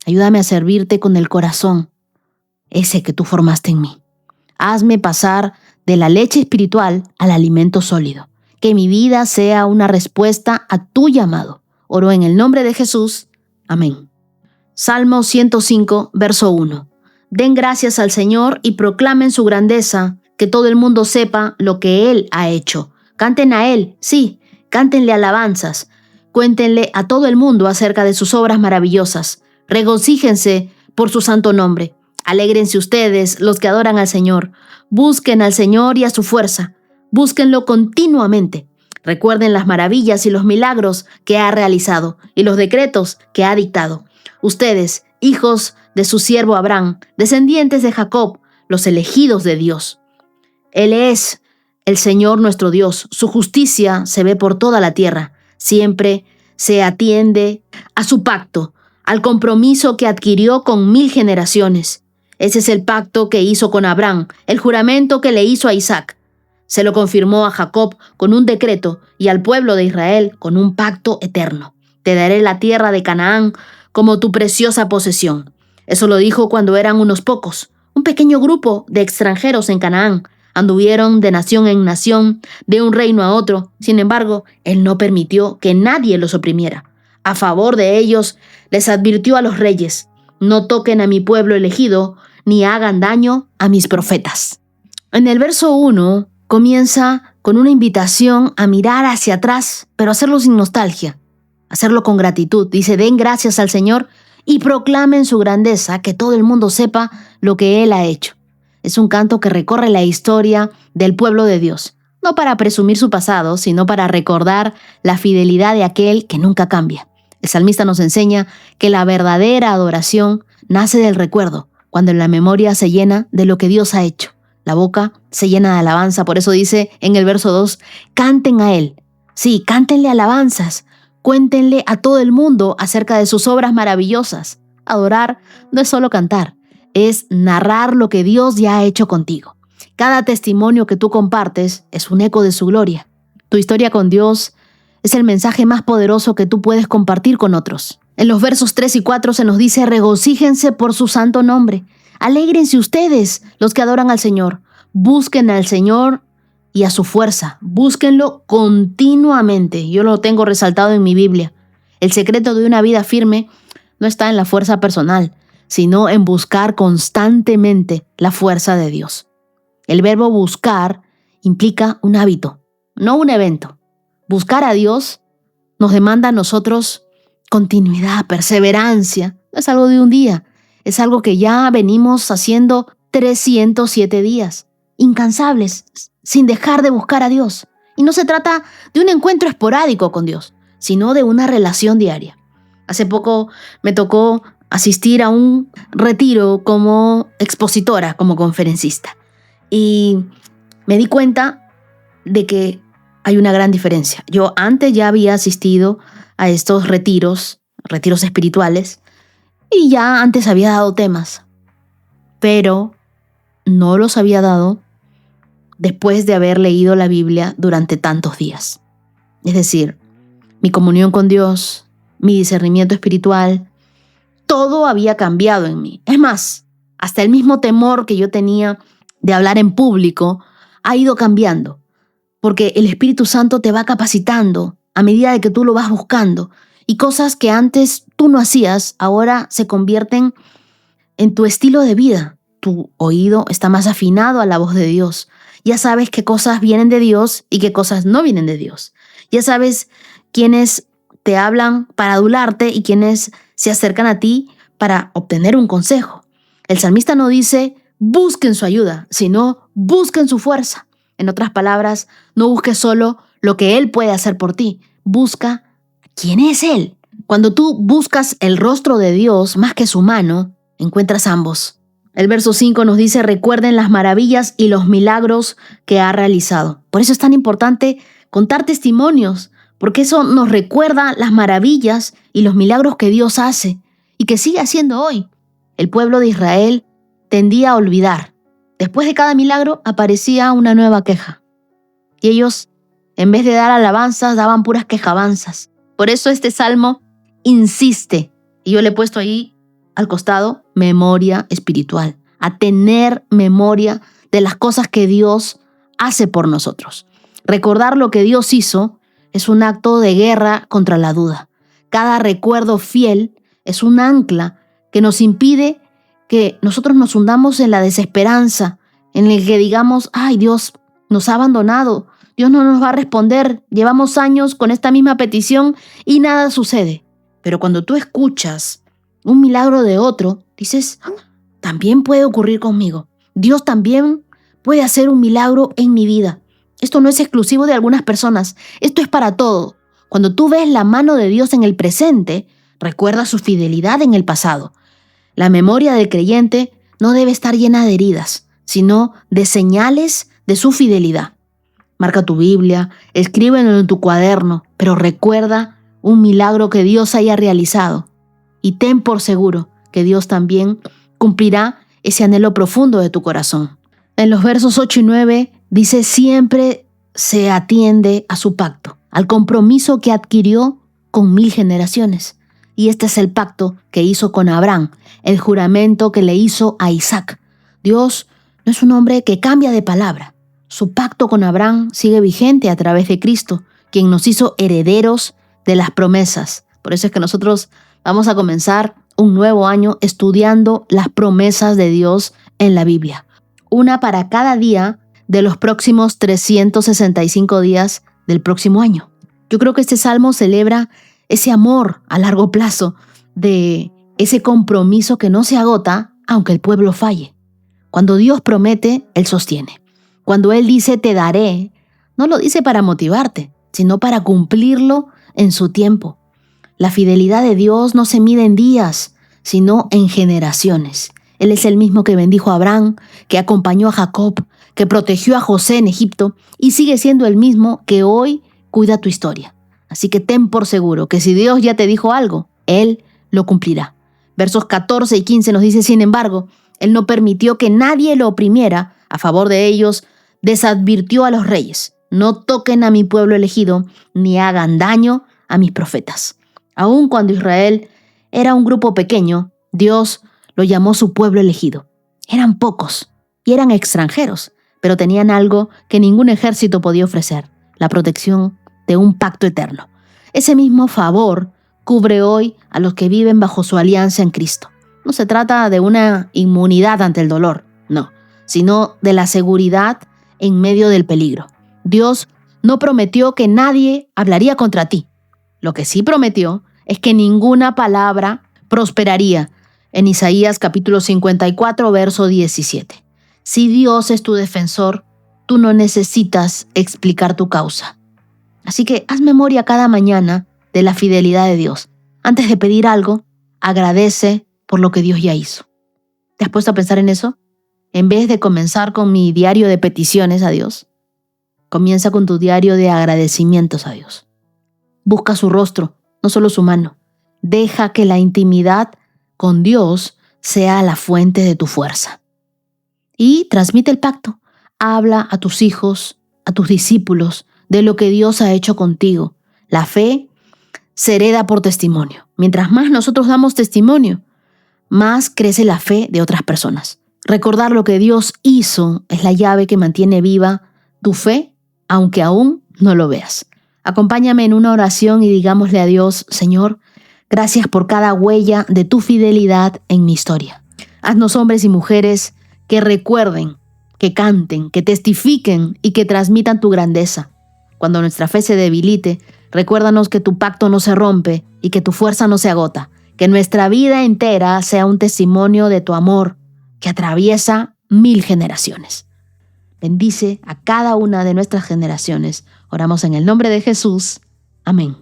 Ayúdame a servirte con el corazón, ese que tú formaste en mí. Hazme pasar de la leche espiritual al alimento sólido. Que mi vida sea una respuesta a tu llamado. Oro en el nombre de Jesús. Amén. Salmo 105, verso 1. Den gracias al Señor y proclamen su grandeza, que todo el mundo sepa lo que Él ha hecho. Canten a Él, sí, cántenle alabanzas. Cuéntenle a todo el mundo acerca de sus obras maravillosas. Regocíjense por su santo nombre. Alégrense ustedes, los que adoran al Señor. Busquen al Señor y a su fuerza. Búsquenlo continuamente. Recuerden las maravillas y los milagros que ha realizado y los decretos que ha dictado. Ustedes, hijos de su siervo Abraham, descendientes de Jacob, los elegidos de Dios. Él es el Señor nuestro Dios. Su justicia se ve por toda la tierra. Siempre se atiende a su pacto, al compromiso que adquirió con 1000 generaciones. Ese es el pacto que hizo con Abraham, el juramento que le hizo a Isaac. Se lo confirmó a Jacob con un decreto y al pueblo de Israel con un pacto eterno. Te daré la tierra de Canaán como tu preciosa posesión. Eso lo dijo cuando eran unos pocos, un pequeño grupo de extranjeros en Canaán. Anduvieron de nación en nación, de un reino a otro. Sin embargo, Él no permitió que nadie los oprimiera. A favor de ellos, les advirtió a los reyes: no toquen a mi pueblo elegido, ni hagan daño a mis profetas. En el verso 1 comienza con una invitación a mirar hacia atrás, pero hacerlo sin nostalgia, hacerlo con gratitud. Dice, den gracias al Señor y proclamen su grandeza, que todo el mundo sepa lo que Él ha hecho. Es un canto que recorre la historia del pueblo de Dios, no para presumir su pasado, sino para recordar la fidelidad de aquel que nunca cambia. El salmista nos enseña que la verdadera adoración nace del recuerdo, cuando la memoria se llena de lo que Dios ha hecho. La boca se llena de alabanza, por eso dice en el verso 2, canten a Él. Sí, cántenle alabanzas, cuéntenle a todo el mundo acerca de sus obras maravillosas. Adorar no es solo cantar, es narrar lo que Dios ya ha hecho contigo. Cada testimonio que tú compartes es un eco de su gloria. Tu historia con Dios es el mensaje más poderoso que tú puedes compartir con otros. En los versos 3 y 4 se nos dice, regocíjense por su santo nombre. Alégrense ustedes, los que adoran al Señor. Busquen al Señor y a su fuerza. Búsquenlo continuamente. Yo lo tengo resaltado en mi Biblia. El secreto de una vida firme no está en la fuerza personal, sino en buscar constantemente la fuerza de Dios. El verbo buscar implica un hábito, no un evento. Buscar a Dios nos demanda a nosotros continuidad, perseverancia. No es algo de un día, es algo que ya venimos haciendo 307 días, incansables, sin dejar de buscar a Dios. Y no se trata de un encuentro esporádico con Dios, sino de una relación diaria. Hace poco me tocó asistir a un retiro como expositora, como conferencista. Y me di cuenta de que hay una gran diferencia. Yo antes ya había asistido a estos retiros espirituales, y ya antes había dado temas, pero no los había dado después de haber leído la Biblia durante tantos días. Es decir, mi comunión con Dios, mi discernimiento espiritual, todo había cambiado en mí. Es más, hasta el mismo temor que yo tenía de hablar en público ha ido cambiando, porque el Espíritu Santo te va capacitando a medida de que tú lo vas buscando, y cosas que antes tú no hacías, ahora se convierten en tu estilo de vida. Tu oído está más afinado a la voz de Dios. Ya sabes qué cosas vienen de Dios y qué cosas no vienen de Dios. Ya sabes quiénes te hablan para adularte y quiénes se acercan a ti para obtener un consejo. El salmista no dice, busquen su ayuda, sino busquen su fuerza. En otras palabras, no busques solo lo que Él puede hacer por ti. Busca quién es Él. Cuando tú buscas el rostro de Dios más que su mano, encuentras ambos. El verso 5 nos dice, recuerden las maravillas y los milagros que ha realizado. Por eso es tan importante contar testimonios, porque eso nos recuerda las maravillas y los milagros que Dios hace y que sigue haciendo hoy. El pueblo de Israel tendía a olvidar. Después de cada milagro aparecía una nueva queja. Y ellos, en vez de dar alabanzas, daban puras quejabanzas. Por eso este salmo insiste, y yo le he puesto ahí al costado, memoria espiritual, a tener memoria de las cosas que Dios hace por nosotros. Recordar lo que Dios hizo es un acto de guerra contra la duda. Cada recuerdo fiel es un ancla que nos impide que nosotros nos hundamos en la desesperanza, en el que digamos, ay, Dios nos ha abandonado, Dios no nos va a responder, llevamos años con esta misma petición y nada sucede. Pero cuando tú escuchas un milagro de otro, dices, también puede ocurrir conmigo. Dios también puede hacer un milagro en mi vida. Esto no es exclusivo de algunas personas, esto es para todo. Cuando tú ves la mano de Dios en el presente, recuerda su fidelidad en el pasado. La memoria del creyente no debe estar llena de heridas, sino de señales de su fidelidad. Marca tu Biblia, escríbelo en tu cuaderno, pero recuerda un milagro que Dios haya realizado. Y ten por seguro que Dios también cumplirá ese anhelo profundo de tu corazón. En los versos 8 y 9 dice, siempre se atiende a su pacto, al compromiso que adquirió con 1000 generaciones. Y este es el pacto que hizo con Abraham, el juramento que le hizo a Isaac. Dios no es un hombre que cambia de palabra. Su pacto con Abraham sigue vigente a través de Cristo, quien nos hizo herederos de las promesas. Por eso es que nosotros vamos a comenzar un nuevo año estudiando las promesas de Dios en la Biblia. Una para cada día de los próximos 365 días del próximo año. Yo creo que este salmo celebra ese amor a largo plazo, de ese compromiso que no se agota aunque el pueblo falle. Cuando Dios promete, Él sostiene. Cuando Él dice te daré, no lo dice para motivarte, sino para cumplirlo en su tiempo. La fidelidad de Dios no se mide en días, sino en generaciones. Él es el mismo que bendijo a Abraham, que acompañó a Jacob, que protegió a José en Egipto y sigue siendo el mismo que hoy cuida tu historia. Así que ten por seguro que si Dios ya te dijo algo, Él lo cumplirá. Versos 14 y 15 nos dice, sin embargo, Él no permitió que nadie lo oprimiera. A favor de ellos, desadvirtió a los reyes. No toquen a mi pueblo elegido, ni hagan daño a mis profetas. Aun cuando Israel era un grupo pequeño, Dios lo llamó su pueblo elegido. Eran pocos y eran extranjeros, pero tenían algo que ningún ejército podía ofrecer, la protección de un pacto eterno. Ese mismo favor cubre hoy a los que viven bajo su alianza en Cristo. No se trata de una inmunidad ante el dolor, no, sino de la seguridad en medio del peligro. Dios no prometió que nadie hablaría contra ti. Lo que sí prometió es que ninguna palabra prosperaría. En Isaías capítulo 54, verso 17. Si Dios es tu defensor, tú no necesitas explicar tu causa. Así que haz memoria cada mañana de la fidelidad de Dios. Antes de pedir algo, agradece por lo que Dios ya hizo. ¿Te has puesto a pensar en eso? En vez de comenzar con mi diario de peticiones a Dios, comienza con tu diario de agradecimientos a Dios. Busca su rostro, no solo su mano. Deja que la intimidad con Dios sea la fuente de tu fuerza. Y transmite el pacto. Habla a tus hijos, a tus discípulos, de lo que Dios ha hecho contigo. La fe se hereda por testimonio. Mientras más nosotros damos testimonio, más crece la fe de otras personas. Recordar lo que Dios hizo es la llave que mantiene viva tu fe, aunque aún no lo veas. Acompáñame en una oración y digámosle a Dios: Señor, gracias por cada huella de tu fidelidad en mi historia. Haznos hombres y mujeres que recuerden, que canten, que testifiquen y que transmitan tu grandeza. Cuando nuestra fe se debilite, recuérdanos que tu pacto no se rompe y que tu fuerza no se agota. Que nuestra vida entera sea un testimonio de tu amor que atraviesa 1000 generaciones. Bendice a cada una de nuestras generaciones. Oramos en el nombre de Jesús. Amén.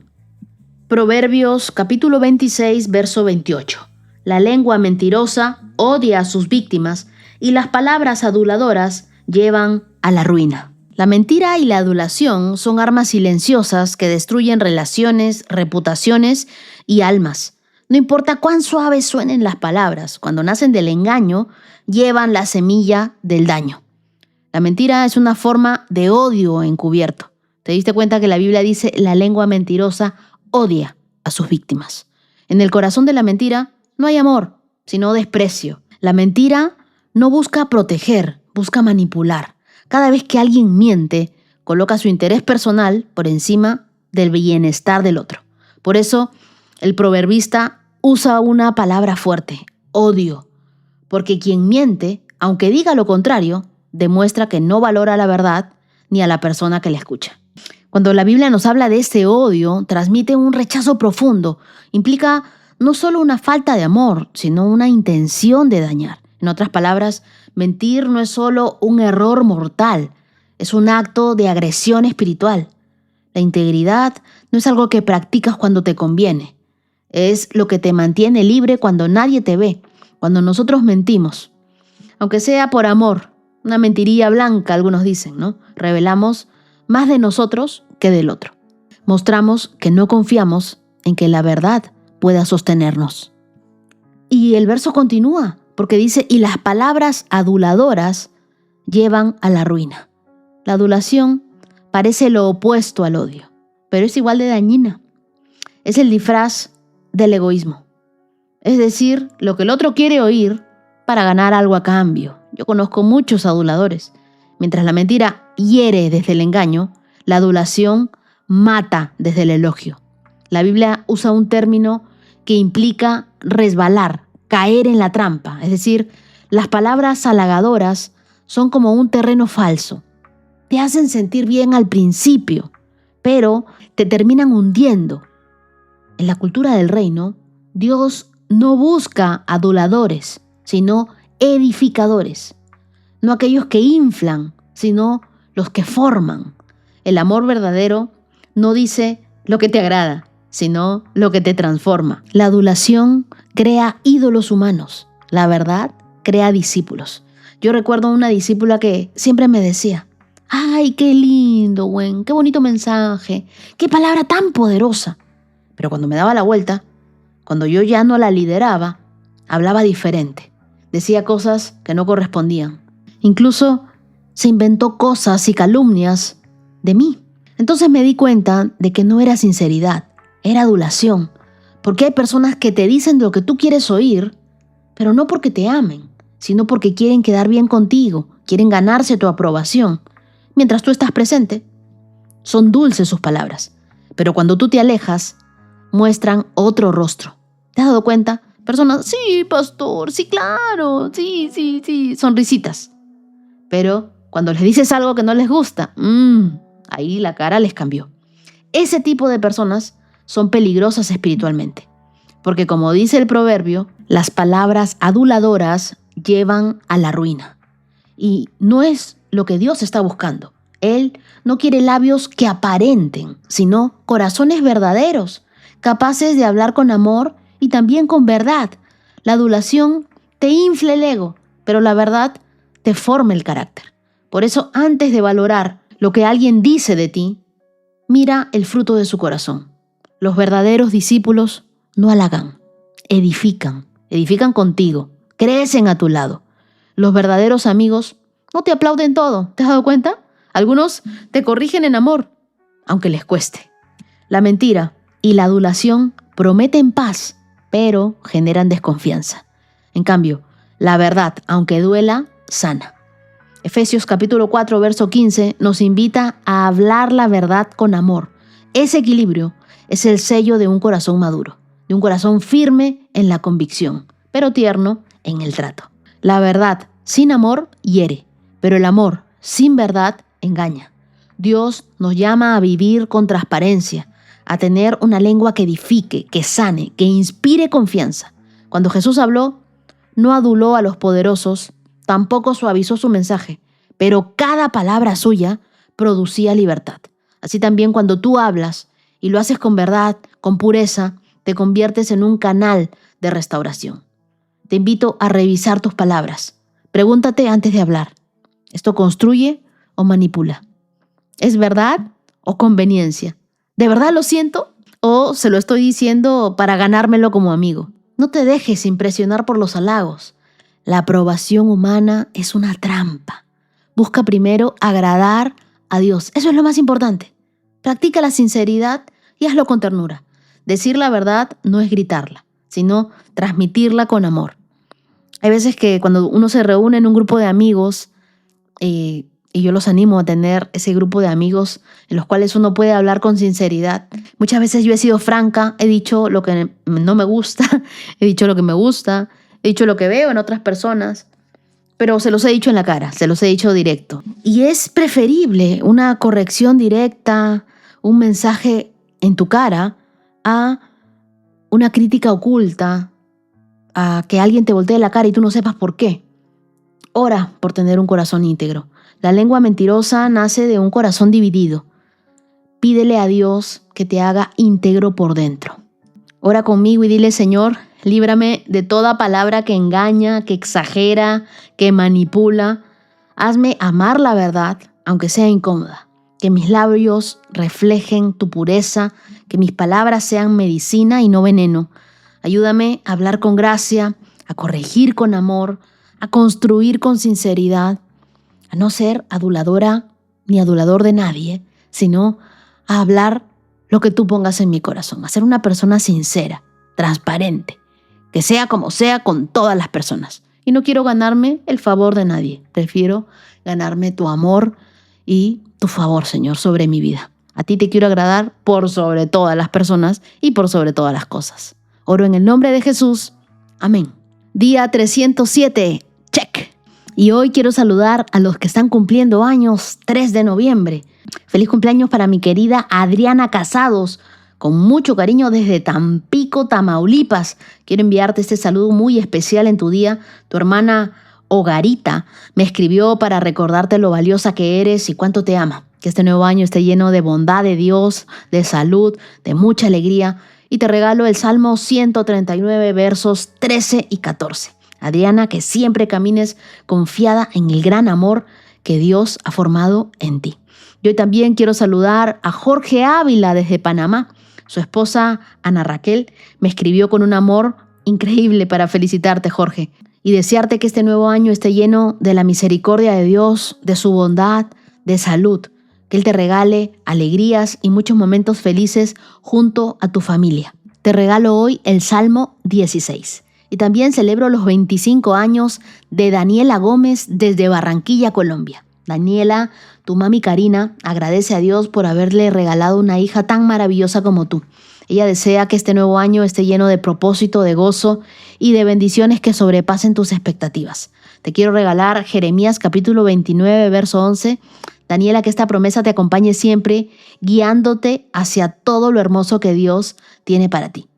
Proverbios capítulo 26, verso 28. La lengua mentirosa odia a sus víctimas y las palabras aduladoras llevan a la ruina. La mentira y la adulación son armas silenciosas que destruyen relaciones, reputaciones y almas. No importa cuán suaves suenen las palabras, cuando nacen del engaño, llevan la semilla del daño. La mentira es una forma de odio encubierto. ¿Te diste cuenta que la Biblia dice la lengua mentirosa odia a sus víctimas? En el corazón de la mentira no hay amor, sino desprecio. La mentira no busca proteger, busca manipular. Cada vez que alguien miente, coloca su interés personal por encima del bienestar del otro. Por eso, el proverbista usa una palabra fuerte: odio. Porque quien miente, aunque diga lo contrario, demuestra que no valora la verdad ni a la persona que la escucha. Cuando la Biblia nos habla de ese odio, transmite un rechazo profundo. Implica no solo una falta de amor, sino una intención de dañar. En otras palabras, mentir no es solo un error mortal, es un acto de agresión espiritual. La integridad no es algo que practicas cuando te conviene, es lo que te mantiene libre cuando nadie te ve, cuando nosotros mentimos. Aunque sea por amor, una mentirilla blanca, algunos dicen, ¿no? Revelamos más de nosotros que del otro. Mostramos que no confiamos en que la verdad pueda sostenernos. Y el verso continúa, porque dice: y las palabras aduladoras llevan a la ruina. La adulación parece lo opuesto al odio, pero es igual de dañina. Es el disfraz del egoísmo. Es decir, lo que el otro quiere oír para ganar algo a cambio. Yo conozco muchos aduladores. Mientras la mentira hiere desde el engaño, la adulación mata desde el elogio. La Biblia usa un término que implica resbalar, caer en la trampa. Es decir, las palabras halagadoras son como un terreno falso. Te hacen sentir bien al principio, pero te terminan hundiendo. En la cultura del reino, Dios no busca aduladores, sino edificadores. No aquellos que inflan, sino los que forman. El amor verdadero no dice lo que te agrada, sino lo que te transforma. La adulación crea ídolos humanos. La verdad crea discípulos. Yo recuerdo una discípula que siempre me decía: ¡ay, qué lindo, qué bonito mensaje! ¡Qué palabra tan poderosa! Pero cuando me daba la vuelta, cuando yo ya no la lideraba, hablaba diferente. Decía cosas que no correspondían. Incluso se inventó cosas y calumnias de mí. Entonces me di cuenta de que no era sinceridad, era adulación. Porque hay personas que te dicen lo que tú quieres oír, pero no porque te amen, sino porque quieren quedar bien contigo, quieren ganarse tu aprobación. Mientras tú estás presente, son dulces sus palabras. Pero cuando tú te alejas, muestran otro rostro. ¿Te has dado cuenta? Personas: sí, pastor, sí, claro, sí, sonrisitas. Pero cuando les dices algo que no les gusta, ahí la cara les cambió. Ese tipo de personas son peligrosas espiritualmente. Porque como dice el proverbio, las palabras aduladoras llevan a la ruina. Y no es lo que Dios está buscando. Él no quiere labios que aparenten, sino corazones verdaderos, capaces de hablar con amor y también con verdad. La adulación te infla el ego, pero la verdad te forma el carácter. Por eso, antes de valorar lo que alguien dice de ti, mira el fruto de su corazón. Los verdaderos discípulos no halagan, edifican contigo, crecen a tu lado. Los verdaderos amigos no te aplauden todo, ¿te has dado cuenta? Algunos te corrigen en amor, aunque les cueste. La mentira y la adulación prometen paz, pero generan desconfianza. En cambio, la verdad, aunque duela, sana. Efesios capítulo 4, verso 15 nos invita a hablar la verdad con amor. Ese equilibrio es el sello de un corazón maduro, de un corazón firme en la convicción, pero tierno en el trato. La verdad sin amor hiere, pero el amor sin verdad engaña. Dios nos llama a vivir con transparencia, a tener una lengua que edifique, que sane, que inspire confianza. Cuando Jesús habló, no aduló a los poderosos, tampoco suavizó su mensaje, pero cada palabra suya producía libertad. Así también cuando tú hablas y lo haces con verdad, con pureza, te conviertes en un canal de restauración. Te invito a revisar tus palabras. Pregúntate antes de hablar, ¿esto construye o manipula? ¿Es verdad o conveniencia? ¿De verdad lo siento o se lo estoy diciendo para ganármelo como amigo? No te dejes impresionar por los halagos. La aprobación humana es una trampa. Busca primero agradar a Dios. Eso es lo más importante. Practica la sinceridad y hazlo con ternura. Decir la verdad no es gritarla, sino transmitirla con amor. Hay veces que cuando uno se reúne en un grupo de amigos, y yo los animo a tener ese grupo de amigos en los cuales uno puede hablar con sinceridad. Muchas veces yo he sido franca, he dicho lo que no me gusta, he dicho lo que me gusta, he dicho lo que veo en otras personas, pero se los he dicho en la cara, se los he dicho directo. Y es preferible una corrección directa, un mensaje en tu cara, a una crítica oculta, a que alguien te voltee la cara y tú no sepas por qué. Ora por tener un corazón íntegro. La lengua mentirosa nace de un corazón dividido. Pídele a Dios que te haga íntegro por dentro. Ora conmigo y dile: Señor, líbrame de toda palabra que engaña, que exagera, que manipula. Hazme amar la verdad, aunque sea incómoda. Que mis labios reflejen tu pureza, que mis palabras sean medicina y no veneno. Ayúdame a hablar con gracia, a corregir con amor, a construir con sinceridad, a no ser aduladora ni adulador de nadie, sino a hablar lo que tú pongas en mi corazón, a ser una persona sincera, transparente, que sea como sea con todas las personas. Y no quiero ganarme el favor de nadie, prefiero ganarme tu amor y tu favor, Señor, sobre mi vida. A ti te quiero agradar por sobre todas las personas y por sobre todas las cosas. Oro en el nombre de Jesús. Amén. Día 307. Check. Y hoy quiero saludar a los que están cumpliendo años, 3 de noviembre. Feliz cumpleaños para mi querida Adriana Casados, con mucho cariño desde Tampico, Tamaulipas. Quiero enviarte este saludo muy especial en tu día. Tu hermana Hogarita me escribió para recordarte lo valiosa que eres y cuánto te ama. Que este nuevo año esté lleno de bondad de Dios, de salud, de mucha alegría. Y te regalo el Salmo 139, versos 13 y 14. Adriana, que siempre camines confiada en el gran amor que Dios ha formado en ti. Yo también quiero saludar a Jorge Ávila desde Panamá. Su esposa Ana Raquel me escribió con un amor increíble para felicitarte, Jorge, y desearte que este nuevo año esté lleno de la misericordia de Dios, de su bondad, de salud. Que Él te regale alegrías y muchos momentos felices junto a tu familia. Te regalo hoy el Salmo 16. Y también celebro los 25 años de Daniela Gómez desde Barranquilla, Colombia. Daniela, tu mami Karina, agradece a Dios por haberle regalado una hija tan maravillosa como tú. Ella desea que este nuevo año esté lleno de propósito, de gozo y de bendiciones que sobrepasen tus expectativas. Te quiero regalar Jeremías capítulo 29, verso 11. Daniela, que esta promesa te acompañe siempre, guiándote hacia todo lo hermoso que Dios tiene para ti.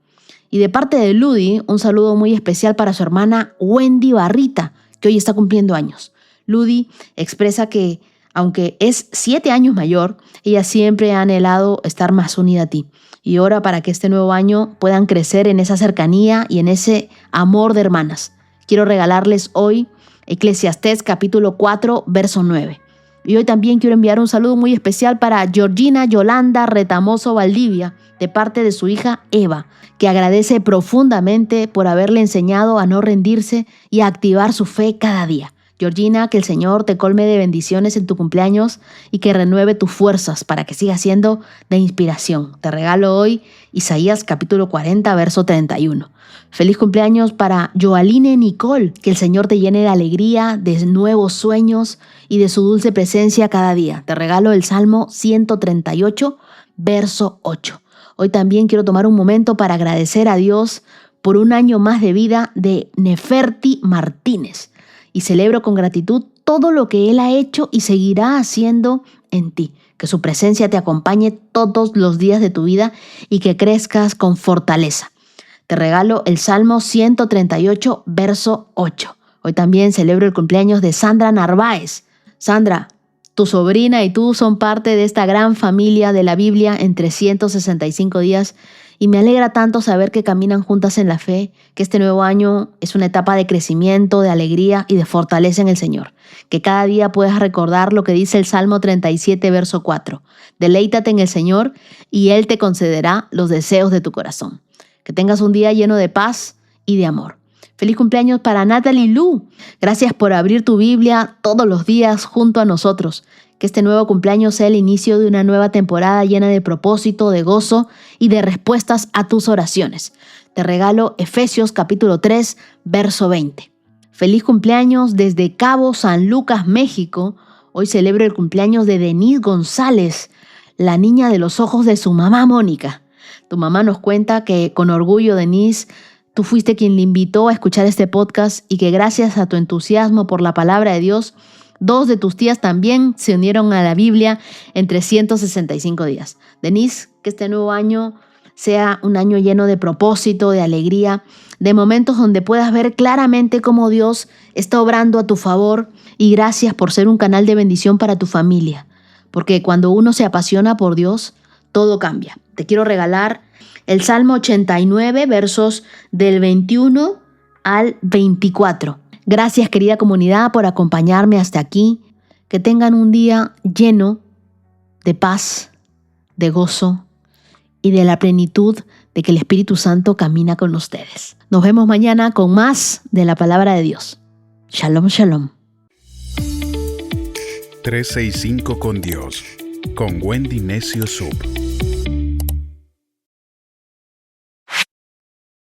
Y de parte de Ludi, un saludo muy especial para su hermana Wendy Barrita, que hoy está cumpliendo años. Ludi expresa que, aunque es 7 años mayor, ella siempre ha anhelado estar más unida a ti y ora para que este nuevo año puedan crecer en esa cercanía y en ese amor de hermanas. Quiero regalarles hoy Eclesiastés capítulo 4, verso 9. Y hoy también quiero enviar un saludo muy especial para Georgina Yolanda Retamoso Valdivia, de parte de su hija Eva, que agradece profundamente por haberle enseñado a no rendirse y a activar su fe cada día. Georgina, que el Señor te colme de bendiciones en tu cumpleaños y que renueve tus fuerzas para que sigas siendo de inspiración. Te regalo hoy Isaías capítulo 40, verso 31. Feliz cumpleaños para Joaline Nicole, que el Señor te llene de alegría, de nuevos sueños y de su dulce presencia cada día. Te regalo el Salmo 138, verso 8. Hoy también quiero tomar un momento para agradecer a Dios por un año más de vida de Neferti Martínez. Y celebro con gratitud todo lo que Él ha hecho y seguirá haciendo en ti. Que su presencia te acompañe todos los días de tu vida y que crezcas con fortaleza. Te regalo el Salmo 138, verso 8. Hoy también celebro el cumpleaños de Sandra Narváez. Sandra, tu sobrina y tú son parte de esta gran familia de la Biblia en 365 días y me alegra tanto saber que caminan juntas en la fe, que este nuevo año es una etapa de crecimiento, de alegría y de fortaleza en el Señor. Que cada día puedas recordar lo que dice el Salmo 37, verso 4. Deleítate en el Señor y Él te concederá los deseos de tu corazón. Que tengas un día lleno de paz y de amor. Feliz cumpleaños para Natalie Lu. Gracias por abrir tu Biblia todos los días junto a nosotros. Que este nuevo cumpleaños sea el inicio de una nueva temporada llena de propósito, de gozo y de respuestas a tus oraciones. Te regalo Efesios capítulo 3, verso 20. Feliz cumpleaños desde Cabo San Lucas, México. Hoy celebro el cumpleaños de Denise González, la niña de los ojos de su mamá Mónica. Tu mamá nos cuenta que con orgullo, Denise, tú fuiste quien le invitó a escuchar este podcast y que gracias a tu entusiasmo por la palabra de Dios, 2 de tus tías también se unieron a la Biblia en 365 días. Denise, que este nuevo año sea un año lleno de propósito, de alegría, de momentos donde puedas ver claramente cómo Dios está obrando a tu favor y gracias por ser un canal de bendición para tu familia. Porque cuando uno se apasiona por Dios, todo cambia. Te quiero regalar el Salmo 89, versos del 21 al 24. Gracias, querida comunidad, por acompañarme hasta aquí. Que tengan un día lleno de paz, de gozo y de la plenitud de que el Espíritu Santo camina con ustedes. Nos vemos mañana con más de la palabra de Dios. Shalom, shalom. 365 con Dios, con Wendy Necio Sub.